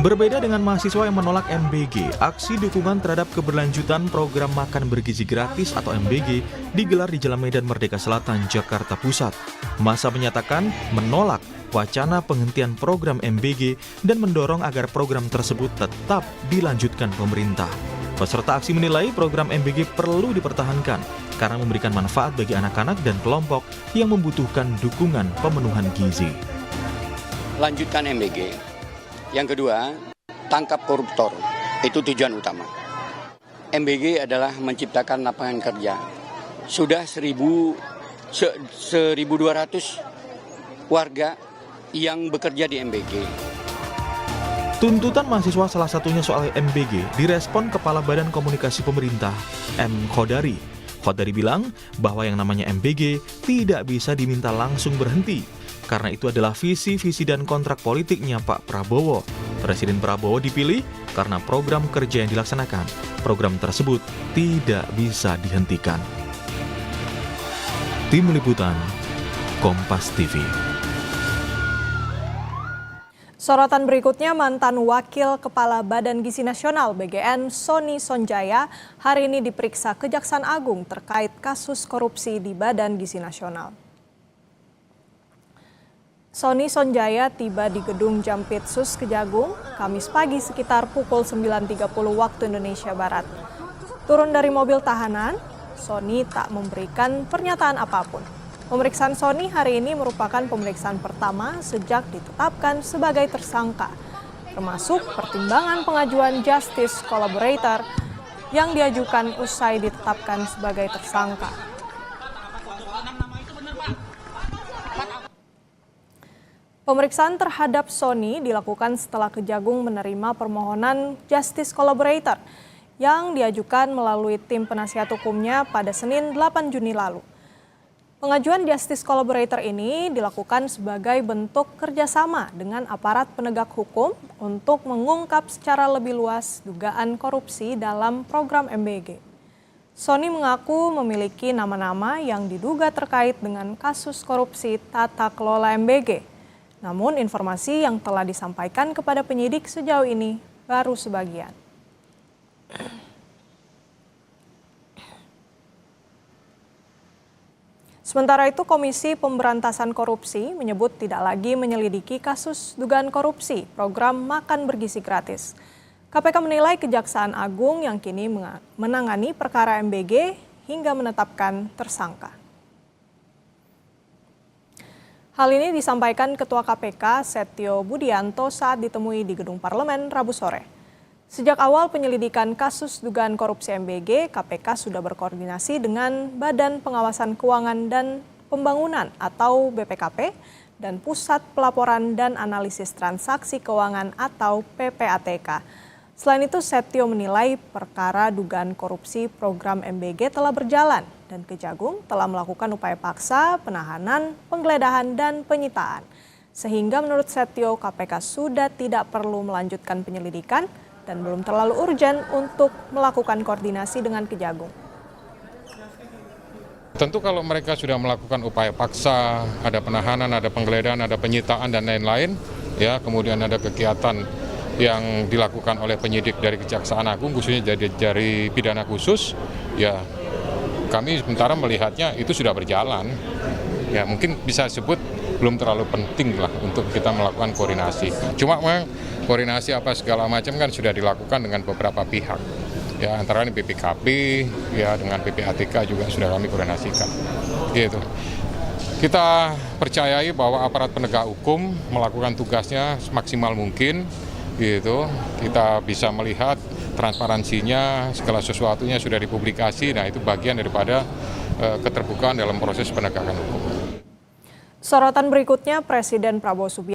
Berbeda dengan mahasiswa yang menolak MBG, aksi dukungan terhadap keberlanjutan program makan bergizi gratis atau MBG digelar di Jalan Medan Merdeka Selatan, Jakarta Pusat. Massa menyatakan menolak wacana penghentian program MBG dan mendorong agar program tersebut tetap dilanjutkan pemerintah. Peserta aksi menilai program MBG perlu dipertahankan karena memberikan manfaat bagi anak-anak dan kelompok yang membutuhkan dukungan pemenuhan gizi. Lanjutkan MBG. Yang kedua, tangkap koruptor. Itu tujuan utama. MBG adalah menciptakan lapangan kerja. Sudah 1.200 warga yang bekerja di MBG. Tuntutan mahasiswa salah satunya soal MBG direspon Kepala Badan Komunikasi Pemerintah, M. Khodari. Khodari bilang bahwa yang namanya MBG tidak bisa diminta langsung berhenti, karena itu adalah visi-visi dan kontrak politiknya Pak Prabowo. Presiden Prabowo dipilih karena program kerja yang dilaksanakan. Program tersebut tidak bisa dihentikan. Tim Liputan, Kompas TV. Sorotan berikutnya, mantan Wakil Kepala Badan Gizi Nasional BGN Sony Sonjaya hari ini diperiksa Kejaksaan Agung terkait kasus korupsi di Badan Gizi Nasional. Sony Sonjaya tiba di Gedung Jampitsus Kejagung Kamis pagi sekitar pukul 9.30 waktu Indonesia Barat. Turun dari mobil tahanan, Sony tak memberikan pernyataan apapun. Pemeriksaan Sony hari ini merupakan pemeriksaan pertama sejak ditetapkan sebagai tersangka, termasuk pertimbangan pengajuan Justice Collaborator yang diajukan usai ditetapkan sebagai tersangka. Pemeriksaan terhadap Sony dilakukan setelah Kejagung menerima permohonan Justice Collaborator yang diajukan melalui tim penasihat hukumnya pada Senin 8 Juni lalu. Pengajuan Justice Collaborator ini dilakukan sebagai bentuk kerjasama dengan aparat penegak hukum untuk mengungkap secara lebih luas dugaan korupsi dalam program MBG. Sony mengaku memiliki nama-nama yang diduga terkait dengan kasus korupsi tata kelola MBG. Namun informasi yang telah disampaikan kepada penyidik sejauh ini baru sebagian. Sementara itu, Komisi Pemberantasan Korupsi menyebut tidak lagi menyelidiki kasus dugaan korupsi program makan bergizi gratis. KPK menilai Kejaksaan Agung yang kini menangani perkara MBG hingga menetapkan tersangka. Hal ini disampaikan Ketua KPK Setio Budianto saat ditemui di Gedung Parlemen Rabu sore. Sejak awal penyelidikan kasus dugaan korupsi MBG, KPK sudah berkoordinasi dengan Badan Pengawasan Keuangan dan Pembangunan atau BPKP dan Pusat Pelaporan dan Analisis Transaksi Keuangan atau PPATK. Selain itu, Setio menilai perkara dugaan korupsi program MBG telah berjalan dan Kejagung telah melakukan upaya paksa, penahanan, penggeledahan, dan penyitaan. Sehingga menurut Setio, KPK sudah tidak perlu melanjutkan penyelidikan dan belum terlalu urgen untuk melakukan koordinasi dengan Kejagung. Tentu kalau mereka sudah melakukan upaya paksa, ada penahanan, ada penggeledahan, ada penyitaan, dan lain-lain, ya, kemudian ada kegiatan yang dilakukan oleh penyidik dari Kejaksaan Agung, khususnya dari pidana khusus, ya kami sementara melihatnya itu sudah berjalan. Ya mungkin bisa sebut belum terlalu penting lah untuk kita melakukan koordinasi. Cuma memang koordinasi apa segala macam kan sudah dilakukan dengan beberapa pihak. Ya antara lain BPKP, ya dengan PPATK juga sudah kami koordinasikan. Gitu. Kita percayai bahwa aparat penegak hukum melakukan tugasnya semaksimal mungkin. Gitu, kita bisa melihat transparansinya, segala sesuatunya sudah dipublikasi. Nah itu bagian daripada keterbukaan dalam proses penegakan hukum. Sorotan berikutnya, Presiden Prabowo Subianto